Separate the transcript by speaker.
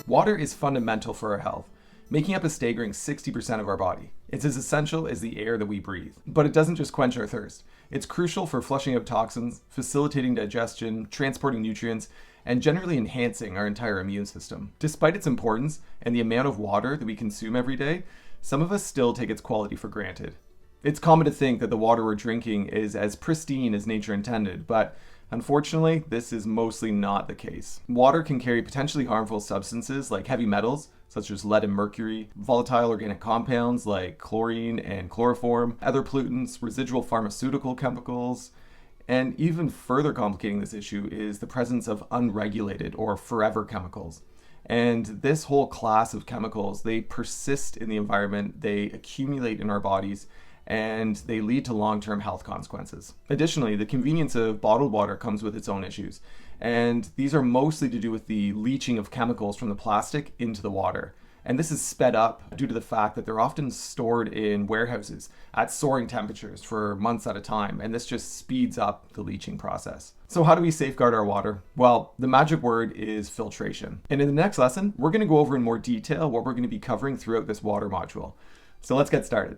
Speaker 1: Water is fundamental for our health, making up a staggering 60% of our body. It's as essential as the air that we breathe. But it doesn't just quench our thirst. It's crucial for flushing out toxins, facilitating digestion, transporting nutrients, and generally enhancing our entire immune system. Despite its importance and the amount of water that we consume every day, some of us still take its quality for granted. It's common to think that the water we're drinking is as pristine as nature intended, but unfortunately, this is mostly not the case. Water can carry potentially harmful substances like heavy metals, such as lead and mercury, volatile organic compounds like chlorine and chloroform, other pollutants, residual pharmaceutical chemicals, and even further complicating this issue is the presence of unregulated or forever chemicals. And this whole class of chemicals, they persist in the environment, they accumulate in our bodies, and they lead to long-term health consequences. Additionally, the convenience of bottled water comes with its own issues, and these are mostly to do with the leaching of chemicals from the plastic into the water. And this is sped up due to the fact that they're often stored in warehouses at soaring temperatures for months at a time, and this just speeds up the leaching process. So how do we safeguard our water? Well, the magic word is filtration. And in the next lesson, we're going to go over in more detail what we're going to be covering throughout this water module. So let's get started.